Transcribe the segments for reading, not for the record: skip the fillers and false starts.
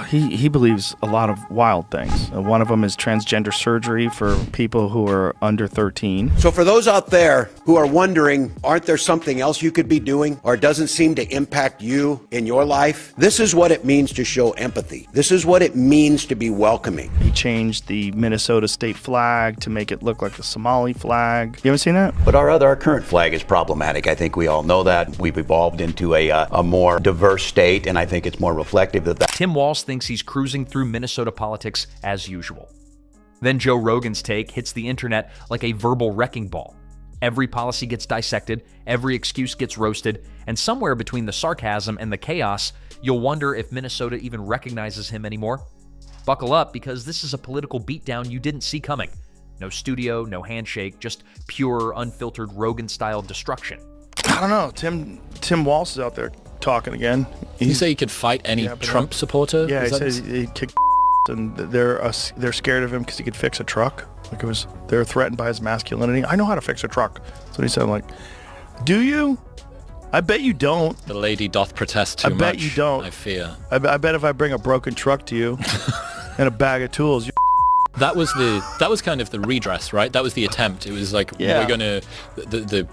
He believes a lot of wild things. One of them is transgender surgery for people who are under 13. So for those out there who are wondering, aren't there something else you could be doing or it doesn't seem to impact you in your life? This is what it means to show empathy. This is what it means to be welcoming. He changed the Minnesota state flag to make it look like the Somali flag. You haven't seen that? But our current flag is problematic. I think we all know that. We've evolved into a more diverse state, and I think it's more reflective of that. Tim Walz thinks he's cruising through Minnesota politics as usual. Then Joe Rogan's take hits the internet like a verbal wrecking ball. Every policy gets dissected, every excuse gets roasted, and somewhere between the sarcasm and the chaos, you'll wonder if Minnesota even recognizes him anymore. Buckle up, because this is a political beatdown you didn't see coming. No studio, no handshake, just pure, unfiltered Rogan-style destruction. I don't know. Tim Walz is out there talking again. You say he could fight any Trump supporter? Yeah, he says he kicked and they're scared of him because he could fix a truck. Like they're threatened by his masculinity. I know how to fix a truck. That's what he said. I'm like, do you? I bet you don't. The lady doth protest too much. I bet you don't. I fear. I bet if I bring a broken truck to you and a bag of tools, that was kind of the redress, right? That was the attempt. It was like, we're gonna the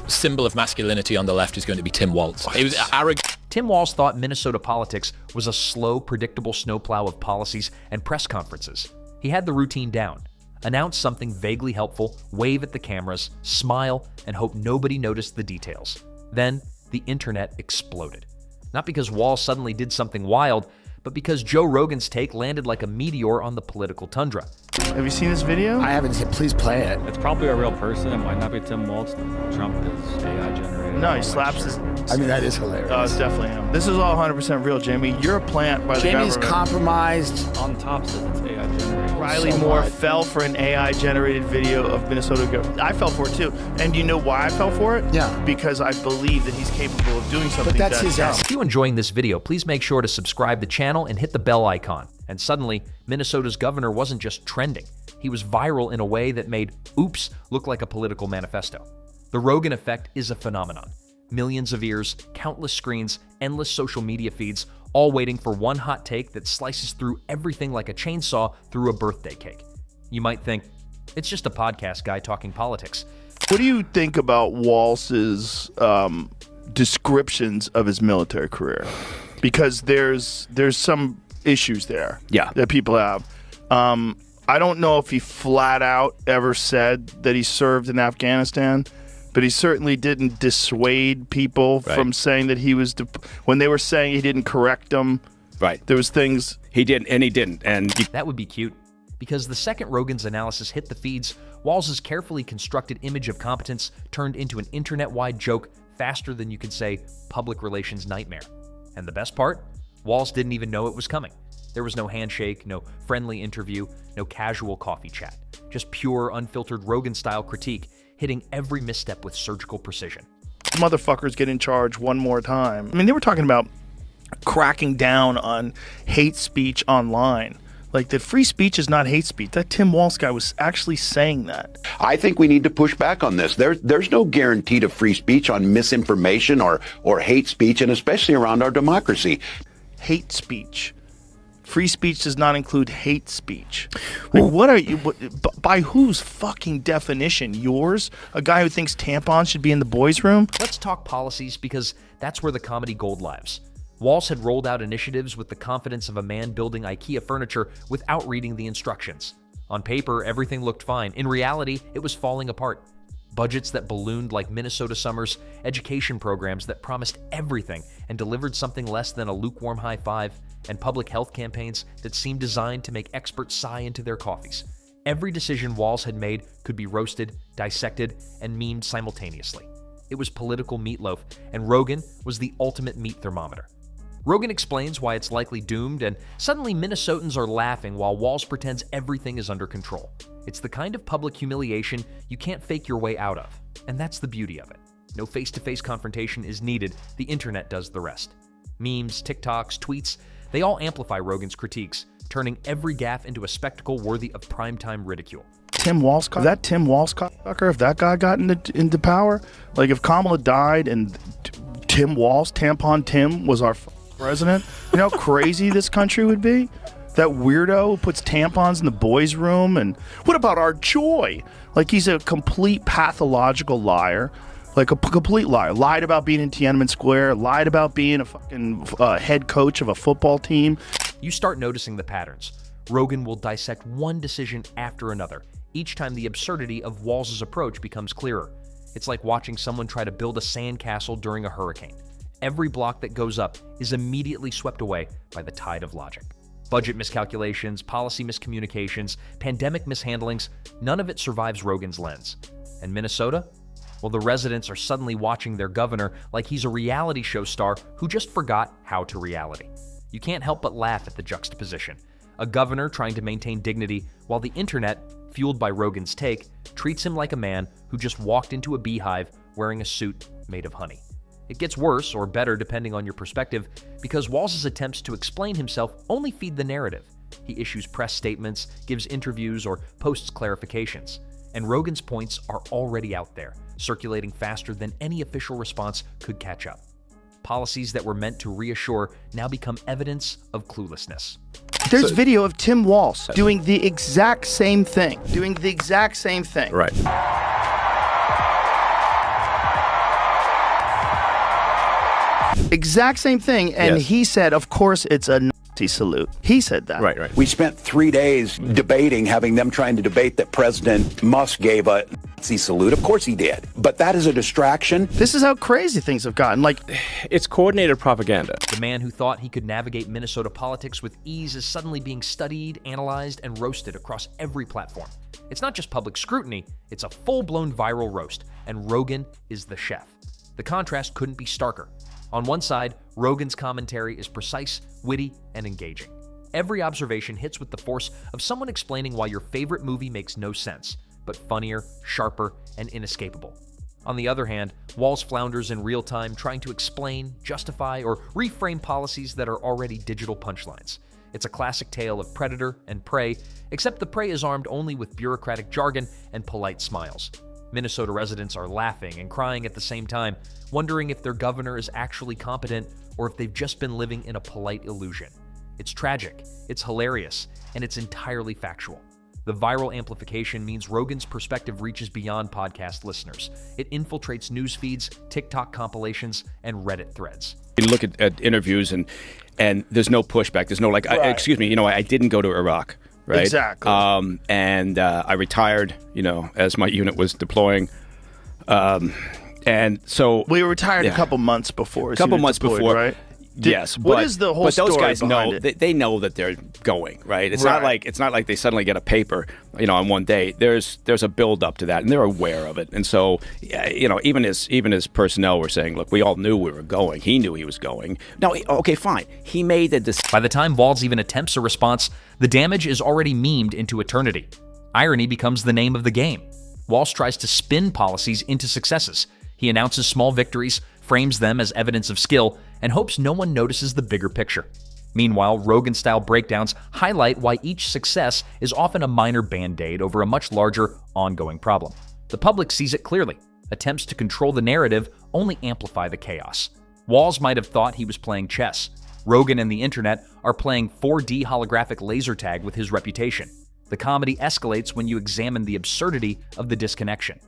symbol of masculinity on the left is going to be Tim Walz. It was arrogant. Tim Walz thought Minnesota politics was a slow, predictable snowplow of policies and press conferences. He had the routine down. Announce something vaguely helpful, wave at the cameras, smile, and hope nobody noticed the details. Then, the internet exploded. Not because Walz suddenly did something wild, but because Joe Rogan's take landed like a meteor on the political tundra. Have you seen this video? I haven't seen. Please play it. It's probably a real person. It might not be Tim Walz. Trump is AI generated. No, he slaps his... I mean, that is hilarious. Oh, it's definitely him. This is all 100% real, Jamie. You're a plant by the Jamie's government. compromised. On top says it's AI generated. Riley Moore fell for an AI-generated video of Minnesota government. I fell for it too. And you know why I fell for it? Yeah. Because I believe that he's capable of doing something. But that's his dumb. If you're enjoying this video, please make sure to subscribe to the channel and hit the bell icon. And suddenly, Minnesota's governor wasn't just trending. He was viral in a way that made oops look like a political manifesto. The Rogan effect is a phenomenon. Millions of ears, countless screens, endless social media feeds, all waiting for one hot take that slices through everything like a chainsaw through a birthday cake. You might think, it's just a podcast guy talking politics. What do you think about Walz's descriptions of his military career? Because there's some issues there that people have. I don't know if he flat out ever said that he served in Afghanistan, but he certainly didn't dissuade people from saying that he was, when they were saying he didn't correct them. Right. There was things. He didn't, and he didn't. And that would be cute, because the second Rogan's analysis hit the feeds, Walz's carefully constructed image of competence turned into an internet-wide joke faster than you could say public relations nightmare. And the best part? Walz didn't even know it was coming. There was no handshake, no friendly interview, no casual coffee chat. Just pure, unfiltered Rogan-style critique, hitting every misstep with surgical precision. Motherfuckers get in charge one more time. I mean, they were talking about cracking down on hate speech online. Like, that free speech is not hate speech. That Tim Walz guy was actually saying that. I think we need to push back on this. There's no guarantee to free speech on misinformation or hate speech, and especially around our democracy. Hate speech. Free speech does not include hate speech. Like, what are you, by whose fucking definition? Yours? A guy who thinks tampons should be in the boys' room? Let's talk policies, because that's where the comedy gold lives. Walz had rolled out initiatives with the confidence of a man building IKEA furniture without reading the instructions. On paper, everything looked fine. In reality, it was falling apart. Budgets that ballooned like Minnesota summers, education programs that promised everything and delivered something less than a lukewarm high five, and public health campaigns that seemed designed to make experts sigh into their coffees. Every decision Walz had made could be roasted, dissected, and memed simultaneously. It was political meatloaf, and Rogan was the ultimate meat thermometer. Rogan explains why it's likely doomed, and suddenly Minnesotans are laughing while Walz pretends everything is under control. It's the kind of public humiliation you can't fake your way out of, and that's the beauty of it. No face-to-face confrontation is needed, the internet does the rest. Memes, TikToks, tweets, they all amplify Rogan's critiques, turning every gaffe into a spectacle worthy of primetime ridicule. Tim Walz, that Tim Walz cocker, if that guy got into power, like if Kamala died and Tim Walz, Tampon Tim, was our president. You know how crazy this country would be? That weirdo who puts tampons in the boys' room. And what about our joy? Like, he's a complete pathological liar. Like a complete liar. Lied about being in Tiananmen Square. Lied about being a fucking head coach of a football team. You start noticing the patterns. Rogan will dissect one decision after another, each time the absurdity of Walz's approach becomes clearer. It's like watching someone try to build a sandcastle during a hurricane. Every block that goes up is immediately swept away by the tide of logic. Budget miscalculations, policy miscommunications, pandemic mishandlings, none of it survives Rogan's lens. And Minnesota? Well, the residents are suddenly watching their governor like he's a reality show star who just forgot how to reality. You can't help but laugh at the juxtaposition. A governor trying to maintain dignity, while the internet, fueled by Rogan's take, treats him like a man who just walked into a beehive wearing a suit made of honey. It gets worse or better depending on your perspective, because Walz's attempts to explain himself only feed the narrative. He issues press statements, gives interviews, or posts clarifications. And Rogan's points are already out there, circulating faster than any official response could catch up. Policies that were meant to reassure now become evidence of cluelessness. There's video of Tim Walz doing the exact same thing. Right. Exact same thing. And he said, of course, it's a Nazi salute. He said that. Right. We spent 3 days debating, having them trying to debate that President Musk gave a Nazi salute. Of course he did. But that is a distraction. This is how crazy things have gotten. Like, it's coordinated propaganda. The man who thought he could navigate Minnesota politics with ease is suddenly being studied, analyzed, and roasted across every platform. It's not just public scrutiny, it's a full-blown viral roast, and Rogan is the chef. The contrast couldn't be starker. On one side, Rogan's commentary is precise, witty, and engaging. Every observation hits with the force of someone explaining why your favorite movie makes no sense, but funnier, sharper, and inescapable. On the other hand, Walz flounders in real time trying to explain, justify, or reframe policies that are already digital punchlines. It's a classic tale of predator and prey, except the prey is armed only with bureaucratic jargon and polite smiles. Minnesota residents are laughing and crying at the same time, wondering if their governor is actually competent or if they've just been living in a polite illusion. It's tragic, it's hilarious, and it's entirely factual. The viral amplification means Rogan's perspective reaches beyond podcast listeners. It infiltrates news feeds, TikTok compilations, and Reddit threads. You look at interviews and there's no pushback. There's no like, excuse me, I didn't go to Iraq. Right. Exactly. And I retired, as my unit was deploying. And so we retired a couple months before. A couple months before, right? Yes. What is the whole story those guys behind know it? they know that they're going, right? It's not like they suddenly get a paper, on one day. There's a build up to that, and they're aware of it. And so, even his personnel were saying, look, we all knew we were going. He knew he was going. Now, okay, fine. He made the decision. By the time Walz even attempts a response, the damage is already memed into eternity. Irony becomes the name of the game. Walz tries to spin policies into successes. He announces small victories, frames them as evidence of skill, and hopes no one notices the bigger picture. Meanwhile, Rogan-style breakdowns highlight why each success is often a minor band-aid over a much larger, ongoing problem. The public sees it clearly. Attempts to control the narrative only amplify the chaos. Walz might have thought he was playing chess. Rogan and the internet are playing 4D holographic laser tag with his reputation. The comedy escalates when you examine the absurdity of the disconnection.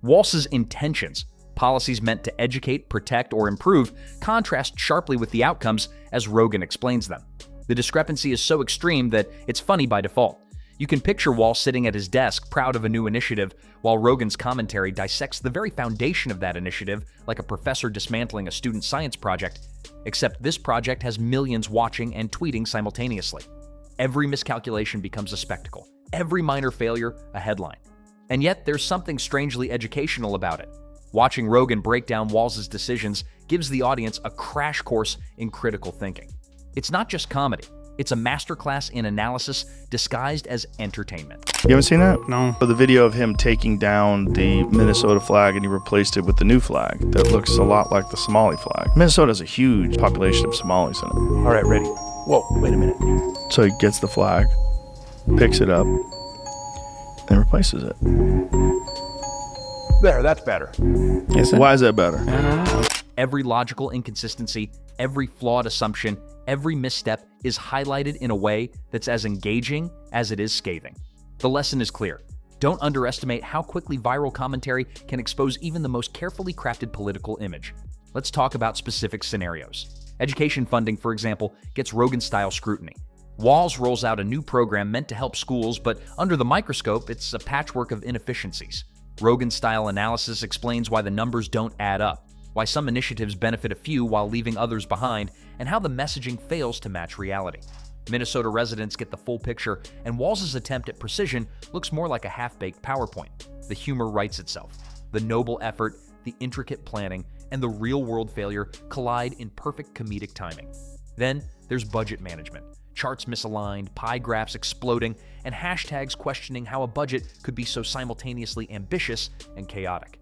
Walz's intentions, policies meant to educate, protect, or improve, contrast sharply with the outcomes as Rogan explains them. The discrepancy is so extreme that it's funny by default. You can picture Walz sitting at his desk, proud of a new initiative, while Rogan's commentary dissects the very foundation of that initiative like a professor dismantling a student science project, except this project has millions watching and tweeting simultaneously. Every miscalculation becomes a spectacle, every minor failure a headline. And yet there's something strangely educational about it. Watching Rogan break down Walz's decisions gives the audience a crash course in critical thinking. It's not just comedy. It's a masterclass in analysis disguised as entertainment. You haven't seen that? No. The video of him taking down the Minnesota flag and he replaced it with the new flag that looks a lot like the Somali flag. Minnesota has a huge population of Somalis in it. All right, ready. Whoa, wait a minute. So he gets the flag, picks it up, and replaces it. There, that's better. Why is that better? I don't know. Every logical inconsistency, every flawed assumption, every misstep is highlighted in a way that's as engaging as it is scathing. The lesson is clear. Don't underestimate how quickly viral commentary can expose even the most carefully crafted political image. Let's talk about specific scenarios. Education funding, for example, gets Rogan-style scrutiny. Walz rolls out a new program meant to help schools, but under the microscope, it's a patchwork of inefficiencies. Rogan-style analysis explains why the numbers don't add up, why some initiatives benefit a few while leaving others behind, and how the messaging fails to match reality. Minnesota residents get the full picture, and Walz's attempt at precision looks more like a half-baked PowerPoint. The humor writes itself. The noble effort, the intricate planning, and the real-world failure collide in perfect comedic timing. Then there's budget management. Charts misaligned, pie graphs exploding, and hashtags questioning how a budget could be so simultaneously ambitious and chaotic.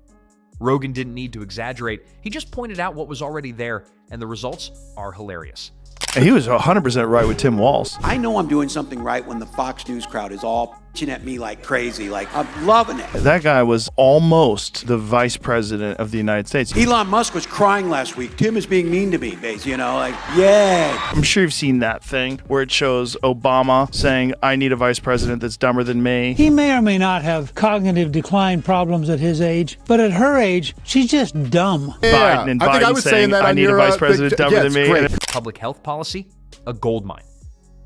Rogan didn't need to exaggerate, he just pointed out what was already there, and the results are hilarious. And he was 100% right with Tim Walz. I know I'm doing something right when the Fox News crowd is all pitching at me like crazy. Like, I'm loving it. That guy was almost the vice president of the United States. Elon Musk was crying last week. Tim is being mean to me, basically, like, yeah. I'm sure you've seen that thing where it shows Obama saying, I need a vice president that's dumber than me. He may or may not have cognitive decline problems at his age, but at her age, she's just dumb. Yeah, Biden and I think Biden I was saying that I need a vice president dumber than me. Great. Public health policy, a goldmine.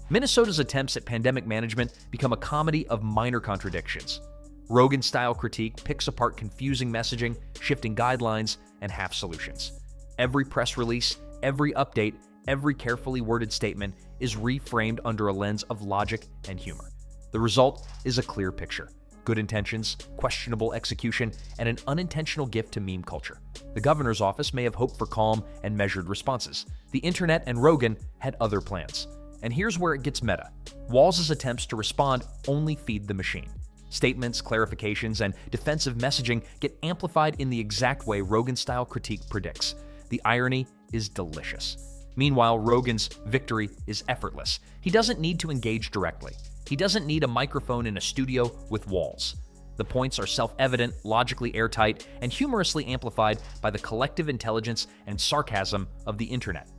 Minnesota's attempts at pandemic management become a comedy of minor contradictions. Rogan-style critique picks apart confusing messaging, shifting guidelines, and half solutions. Every press release, every update, every carefully worded statement is reframed under a lens of logic and humor. The result is a clear picture. Good intentions, questionable execution, and an unintentional gift to meme culture. The governor's office may have hoped for calm and measured responses. The internet and Rogan had other plans. And here's where it gets meta. Walz's attempts to respond only feed the machine. Statements, clarifications, and defensive messaging get amplified in the exact way Rogan-style critique predicts. The irony is delicious. Meanwhile, Rogan's victory is effortless. He doesn't need to engage directly. He doesn't need a microphone in a studio with Walz. The points are self-evident, logically airtight, and humorously amplified by the collective intelligence and sarcasm of the internet.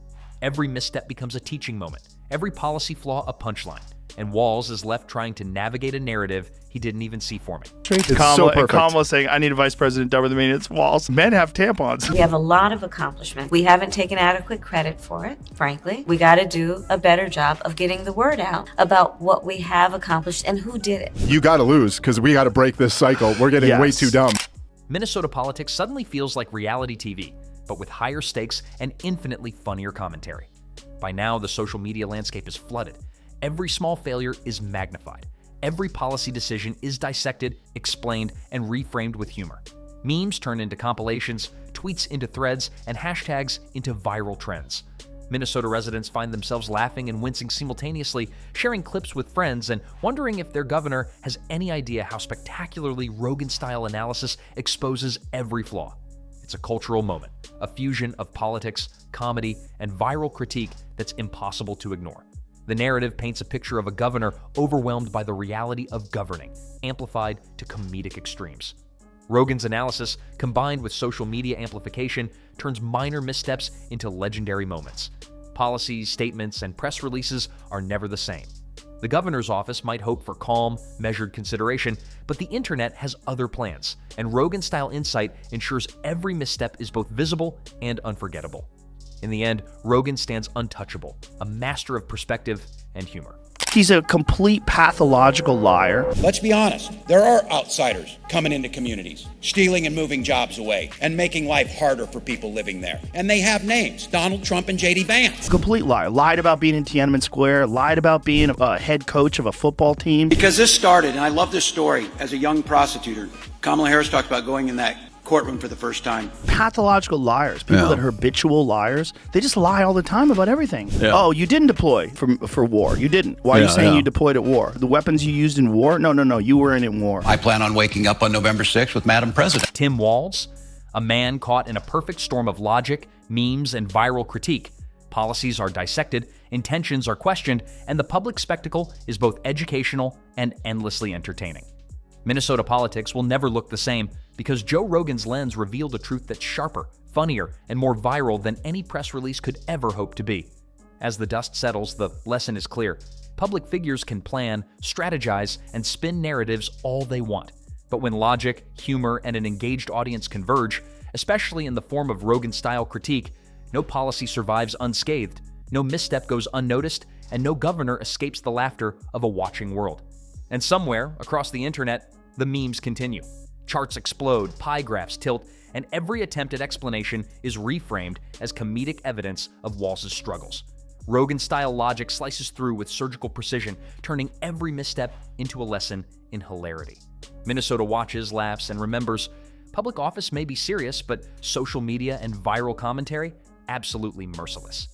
Every misstep becomes a teaching moment, every policy flaw a punchline, and Walz is left trying to navigate a narrative he didn't even see forming. It's so perfect. Kamala saying, I need a vice president dumber than me, and it's Walz. Men have tampons. We have a lot of accomplishment. We haven't taken adequate credit for it, frankly. We got to do a better job of getting the word out about what we have accomplished and who did it. You got to lose because we got to break this cycle. We're getting way too dumb. Minnesota politics suddenly feels like reality TV, but with higher stakes and infinitely funnier commentary. By now, the social media landscape is flooded. Every small failure is magnified. Every policy decision is dissected, explained, and reframed with humor. Memes turn into compilations, tweets into threads, and hashtags into viral trends. Minnesota residents find themselves laughing and wincing simultaneously, sharing clips with friends, and wondering if their governor has any idea how spectacularly Rogan-style analysis exposes every flaw. It's a cultural moment, a fusion of politics, comedy, and viral critique that's impossible to ignore. The narrative paints a picture of a governor overwhelmed by the reality of governing, amplified to comedic extremes. Rogan's analysis, combined with social media amplification, turns minor missteps into legendary moments. Policies, statements, and press releases are never the same. The governor's office might hope for calm, measured consideration, but the internet has other plans, and Rogan-style insight ensures every misstep is both visible and unforgettable. In the end, Rogan stands untouchable, a master of perspective and humor. He's a complete pathological liar. Let's be honest. There are outsiders coming into communities, stealing and moving jobs away, and making life harder for people living there. And they have names: Donald Trump and J.D. Vance. Complete liar. Lied about being in Tiananmen Square. Lied about being a head coach of a football team. Because this started, and I love this story, as a young prosecutor. Kamala Harris talked about going in that courtroom for the first time. Pathological liars. People that are habitual liars. They just lie all the time about everything. Yeah. Oh, you didn't deploy for war. You didn't. Why are you saying you deployed at war? The weapons you used in war? No. You were in war. I plan on waking up on November 6th with Madam President. Tim Walz, a man caught in a perfect storm of logic, memes, and viral critique. Policies are dissected, intentions are questioned, and the public spectacle is both educational and endlessly entertaining. Minnesota politics will never look the same because Joe Rogan's lens revealed a truth that's sharper, funnier, and more viral than any press release could ever hope to be. As the dust settles, the lesson is clear. Public figures can plan, strategize, and spin narratives all they want. But when logic, humor, and an engaged audience converge, especially in the form of Rogan-style critique, no policy survives unscathed, no misstep goes unnoticed, and no governor escapes the laughter of a watching world. And somewhere, across the internet, the memes continue. Charts explode, pie graphs tilt, and every attempt at explanation is reframed as comedic evidence of Walz's struggles. Rogan-style logic slices through with surgical precision, turning every misstep into a lesson in hilarity. Minnesota watches, laughs, and remembers public office may be serious, but social media and viral commentary, absolutely merciless.